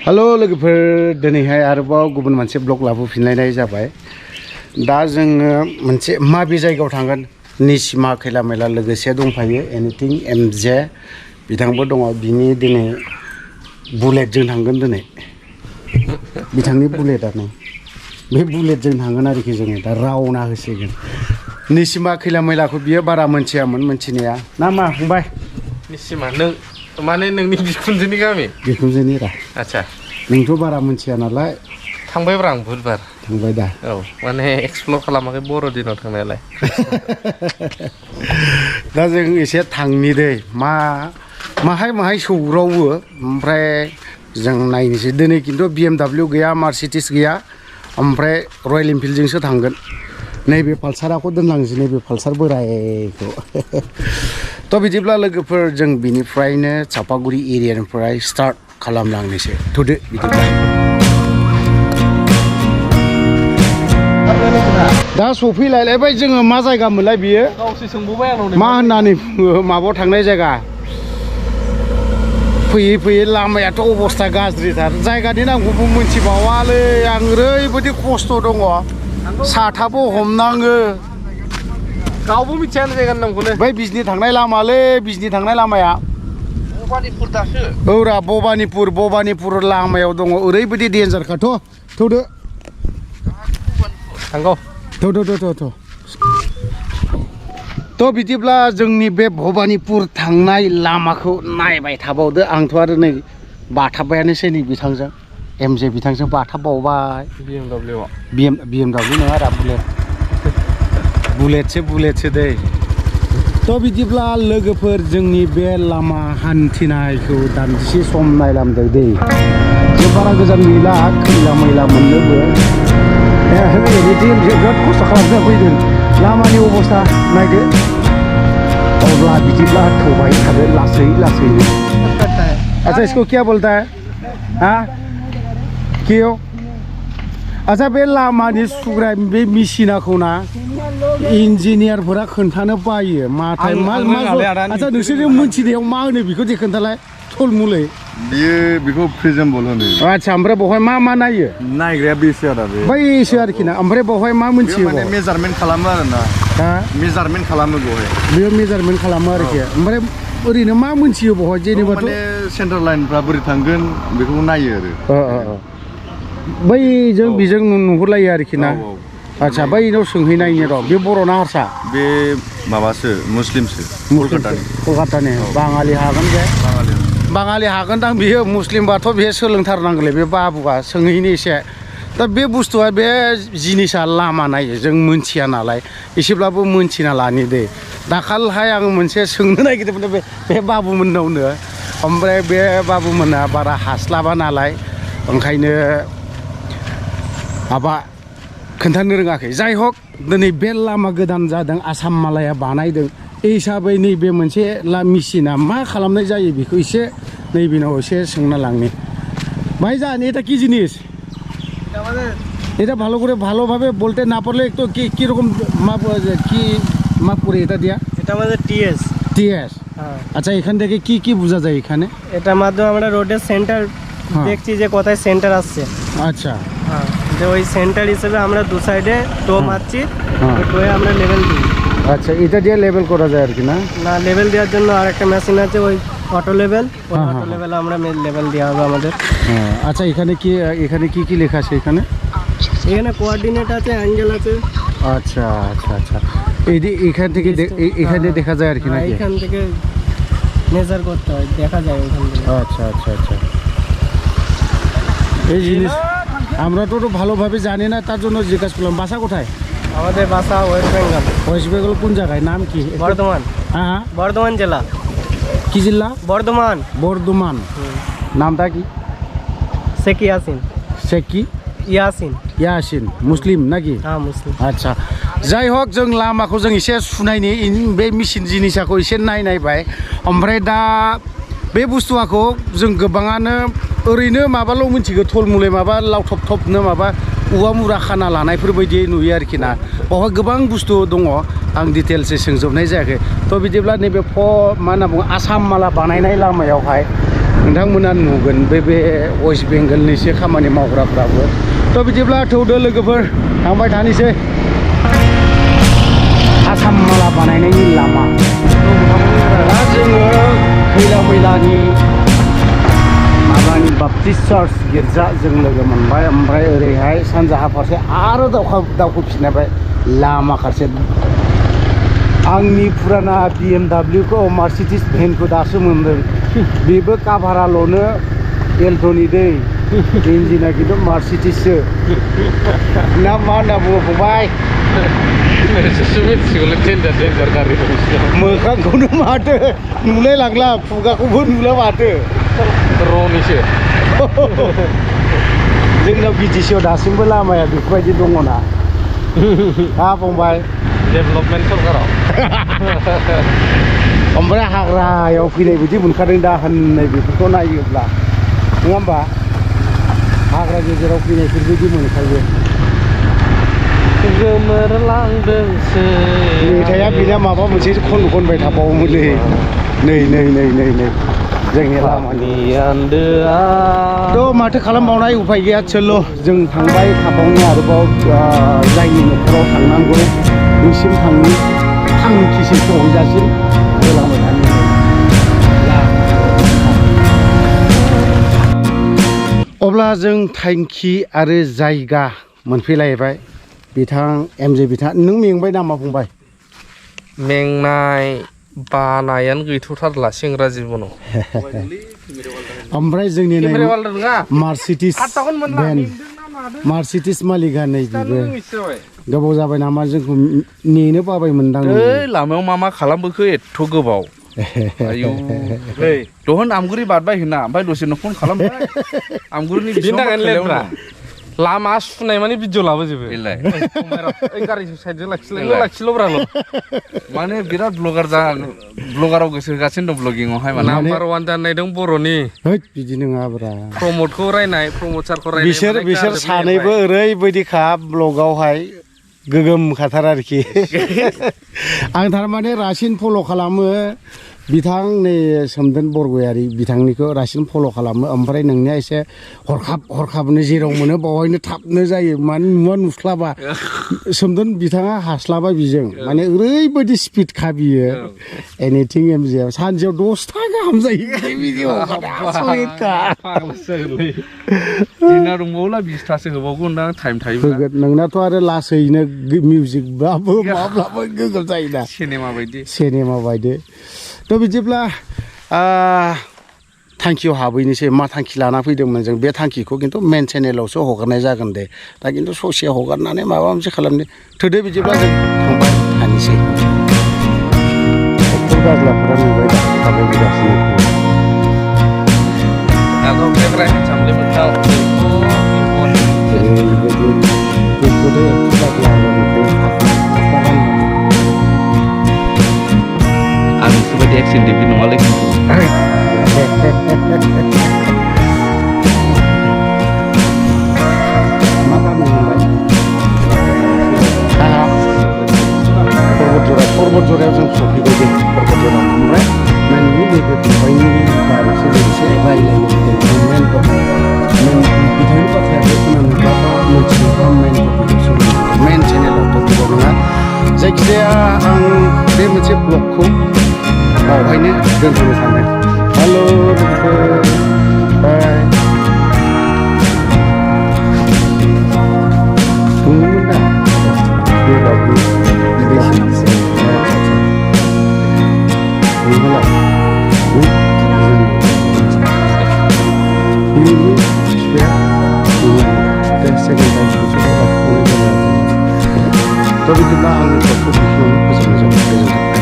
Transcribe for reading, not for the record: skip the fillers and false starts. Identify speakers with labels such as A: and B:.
A: Hello लोगोफोर दिनैहाय आरोबाव गुबुन मोनसे ब्लग लाबोफिनलायनाय जाबाय। दा जोङो मोनसे माबे जायगायाव थांगोन निसिमा खैला मैला लोगोसे दंफायो एनिथिं एमजे बिथांबो दङ। बिनि दिनै बुलेटजों थांगोन। दिनै बिथांनि बुलेटआनो बे बुलेटजों थांगोन आरोखि जोङो दा रावना होसिगोन। निसिमा खैला मैलाखौ बियो बारा मोनथियामोन मोनथिनाया ना मा फंबाय?
B: निसिमा नों माने नोंनि बिखुनजोनि गामि
A: बिखुनजोनि रा
B: आच्छा
A: नोंथ' बारा मोनथिया नालाय
B: थांबायब्रा आं बुधबार
A: थांबाय दा
B: औ माने एक्सप्लर खालामाखै बर'दिनाव थांनायालाय
A: दा जों एसे थांनि दै माहाय सौग्रावो ओमफ्राय जों नायनोसै दिनै खिन्थु BMW गैया मार्सिडिस गैया ओमफ्राय रयेल एनफिल्डजोंसो थांगोन। नैबे पालसारखौ दोनलांसै नैबे पालसार बोरायखौ थ' बिदिब्ला लोगोफोर जों बिनिफ्रायनो चापागुरि एरियानिफ्राय स्टार्ट खालामलांनोसै थुदो बिदिब्ला। दा सफैलायलायबाय जोङो मा जायगा मोनलाय बियो
B: गावसो सोंबोबाय आंनाव
A: मा होननानै बुङो माबायाव थांनाय जायगा फैयै फैयै लामायाथ' अबस्था गाज्रिथार जायगानि नामखौबो मोनथिबावालै आं ओरैबायदि खस्थ' दङ साथाबो हमनाङो
B: गावबो मिथियानो जायगानि नामखौनो
A: बै बिजनि थांनाय लामालै बिजनि थांनाय लामाया
B: भबानिपुर दासो
A: औरा भबानिपुर लामायाव दङ ओरैबायदि डेन्जारखाथ' थौदो
B: थांगौ
A: थ' बिदिब्ला जोंनि बे भबानिपुर थांनाय लामाखौ नायबाय थाबावदो आंथ' आरो नै बाथाबबायानोसै नै बिथांजों एमजे बिथांजों बाथाबबावबाय BMW नङा रा बुलेटसो दै। थ' बिदिब्ला लोगोफोर जोंनि बे लामा हान्थिनायखौ दान्दिसे सम नायलामदो दै जे बारा गोजान गैला खैला मैला मोननोबो बिराद खस्थ' खालामना फैदों लामानि अबस्था नायदो। अब्ला बिदिब्ला थौबाय थादो लासैनो अच्छा इसको क्या बोलता है हाँ क्यों अच्छा बे लामानि सुग्रा बे मेसिनाखौ ना इन्जिनियारफोरा खोन्थानो बायो माथाय मा आच्छा नोंसोर मोनथिनायाव मा होनो बेखौ दे खोन्थालाय थुलमुलै
C: बेखौ प्रिजेम्बल होनो।
A: आच्छा ओमफ्राय बेवहाय मा नायो
C: नायग्राया बेसो आरो
A: बैसो आरोखि ना ओमफ्राय बेवहाय मा मोनथियो
C: माने मेजारमेन्ट खालामो आरो ना मेजारमेन्ट खालामो बेवहाय
A: बेयो मेजारमेन्ट खालामो आरोखि ओमफ्राय ओरैनो मा मोनथियो बेवहाय जेनेबा
C: माने सेन्टार लाइनफ्रा बोरै थांगोन बेखौ नायो आरो
A: बैजों बेजों नुहुरलायो आरोखि ना आच्छा बैनाव सोंहैनायनि र' बे बर' ना हारसा
C: बे माबासो मुस्लिमसो
A: कलकातानि बाङालि हागोन बे बाङालि हागोनदां बियो मुस्लिमबाथ' बे सोलोंथारनांगौलै बे बाबुआ सोंहैनो एसे दा बे बुस्थुआ बे जिनिसा लामा नायो जों मोनथिया नालाय एसेब्लाबो मोनथिना लानि दे। दाखालहाय आं मोनसे सोंनो नागिरदोंमोन बे बाबुमोननावनो ओमफ्राय बे बाबुमोना बारा हास्लाबा नालाय ओंखायनो माबा खोन्थानो रोङाखै। जाय हक दिनै बे लामा गोदान जादों आसाम मालाया बानायदों हिसाबै नैबे मोनसे मेसिना मा खालामनाय जायो बेखौ एसे नैबेनाव एसे सोंना लांनि ভাই জান এটা কি জিনিস এটা ভালোভাবে বলতে না পারলে একটু কি রকম মাপ করে এটা দিয়া
D: এটা আমাদের টিএস
A: হ্যাঁ আচ্ছা এখান থেকে কি বোঝা যায় এখানে
D: এটার মাধ্যমে আমরা রোডের সেন্টার দেখছি যে কোথায় সেন্টার আসছে
A: আচ্ছা
D: হ্যাঁ যে ওই সেন্টার হিসেবে আমরা দু সাইডে টো মারছি ওই টোয়ে আমরা লেভেল দিই।
A: আচ্ছা এটা দিয়ে লেভেল করা যায় আর কি না
D: লেভেল দেওয়ার জন্য আরেকটা মেশিন আছে ওই অটো লেভেল আমরা লেভেল দেওয়া হবে আমাদের।
A: আচ্ছা এখানে কি লেখা আছে এখানে
D: কোঅর্ডিনেট আছে অ্যাঙ্গেল আছে।
A: আচ্ছা এখান থেকে এখানে দেখা যায় আর কি না
D: এখান থেকে মেজার করতে হয় দেখা যায় ওখান থেকে।
A: আচ্ছা এই জিনিস আমরা তো ভালোভাবে জানি না তার জন্য জিজ্ঞাসা করলাম। বাসা কোথায়?
D: আমাদের বাসা ওয়েস্ট
A: বেঙ্গল কোন জায়গায় নাম কি?
D: বর্ধমান জেলা।
A: কি জেলা? বর্ধমান নামটা কি? শেখি ইয়াসিন মুসলিম नाकि
D: हाँ मुस्लिम।
A: अच्छा जाय हक जों लामाखौ जों एसे सुनायनि बे मेसिन जिनिसखौ एसे नायबाय ओमफ्राय दा बे बुस्थुखौ जों गोबाङानो ओरैनो माबाल' मिथिगौ थलमुलै माबा लावथब-थबनो माबा औवा मुरा खाना लानायफोर बायदि नुयो आरोखि ना बावहाय गोबां बुस्थु दङ आं डिटेल्सै सोंजोबनाय जायाखै। थ' बिदिब्ला नैबे मा होनना बुङो आसाम माला बानायनाय लामायावहाय नोंथांमोना नुगोन बे वेस्ट बेंगलनिसो खामानि मावग्राफ्राबो थ' बिदिब्ला थौदो लोगोफोर थांबाय थानोसै आसाम माला बानायनायनि लामा दा जोङो खैला मैलानि माबानि बाप्टिस्ट चार्च गिर्जा जों लोगो मोनबाय ओमफ्राय ओरैहाय सानजाहा फारसे आरो दावखोफिननाय लामा फारसे आंनि फुराना BMW खौ मार्सिडिस भेनखौ दासो मोनदों बेबो काभाराल'नो एल्ट'नि दै इन्जिना खिन्थु मार्सिडिससो ना मा होनना बुङो फंबाय मोखांखौनो माथो नुलाय लांला खुगाखौबो नुला माथो
B: रनिसो
A: जोंनाव बिटिसिआव दासिमबो लामाया बेफोरबायदि दङना हा फंबाय
B: डेभेलपमेन्ट सरकाराव
A: ओमफ्राय हाग्रायाव फैनाय बायदि मोनखादों दा होननाय बेफोरखौ नायोब्ला नङा होमबा हाग्रा गेजेराव फैनायफोरबायदि मोनखायो
B: गोमोरलांदोंसो
A: मेथाइया बेना माबा मोनसे खनबाय थाबावोमोनलै नै जोंनि लामानि थ' माथो खालामबावनाय उफाय गैया चलो जों थांबाय थाबावनो आरोबाव जायनि न'खराव थांनांगौ बैसिम थांखिसिम सहैजासिम होलांबाय थानो अब्ला जों थांखि आरो जायगा मोनफैलायबाय बिथां एमजे बिथां नों मेंबाय नामा फंबाय
B: मेंनाय बानायानो गैथ'थारला सेंग्रा जिबनाव
A: ओमफ्राय जोंनि
B: नङा
A: मार्सिडिस भेन मार्सिडिस मालिका नै बेबो गोबाव जाबाय नामा जोंखौ नेनो बाबाय मोनदां
E: लामायाव मा खालामबोखो एथ' गोबाव आयौ दहन आमगुरि बारबाय होना ओमफ्राय दसेनो फन खालामबाय आमगुरिनि
B: बिसिबां लामा सुनाय माने भिडिअ लाबोजोबो गारि साइडजों लाखिल'ब्राल'
E: माने बिराद ब्लगाराव गोसो होगासिनो दं ब्लगिंआवहाय माने
B: नाम्बार 1 जानायदों बर'नि
A: बिदि नङाब्रा
B: प्रमटखौ रायनाय प्रमटारखौ रायनाय
A: बिसोर सानैबो ओरैबायदिखा ब्लगावहाय गोगोमखाथार आरोखि आं थारमाने रासिन फल' खालामो बिथां नै सोमदोन बरगयारि बिथांनिखौ रासिन फल' खालामो ओमफ्राय नोंनिया एसे हरखाबनो जेराव मोनो बावहायनो थाबनो जायो माने नुस्लाबा सोमदोन बिथाङा हास्लाबा बिजों माने ओरैबायदि स्पिड खा बियो एनिथिं एमजे सानसेयाव 10था गाहाम जायो
E: दिना दंबावला 20थासो होबावगोन दां टाइम थायो
A: नोंनाथ' आरो लासैनो मिउजिकबाबो माब्लाबो गोगोम जायोना सिनेमा बायदि थ' बिदिब्ला थांखियाव हाबहैनोसै मा थांखि लाना फैदोंमोन जों बे थांखिखौ खिन्थु मेन चेनेलावसो हगारनाय जागोन दे दा खिन्थु ससे हगारनानै माबा मोनसे खालामनो थोदो बिदिब्ला जों थांबाय थानोसै गाज्लाफोरा नुबाय दा थाबायगासिनो
E: आं बेबायदि एक्सन टिभि नङालै
A: पर्बत जरायाव जों सफैबाय दे पर्बत जरायाव ओमफ्राय नोंनि नैबे फंबायनि बारैसो मोनसे रायज्लायनो मेन बिथांनि बाथ्रायाबो खोनानोब्ला मोनथिनोबा मेन टपिकआव मेन चेनेलाव टपिकआव नङा जायखिजाया आं बे मोनसे ब्लगखौ बावहायनो दोनथ'नो सानदों हेल' बाय बुंदोंमोन दा बे ब्लगनि बेसेनसो थ' बिदिब्ला आंनि ब्लगखौ बेखिनियावनो फोजोबनाय जाबाय गोजोन्थों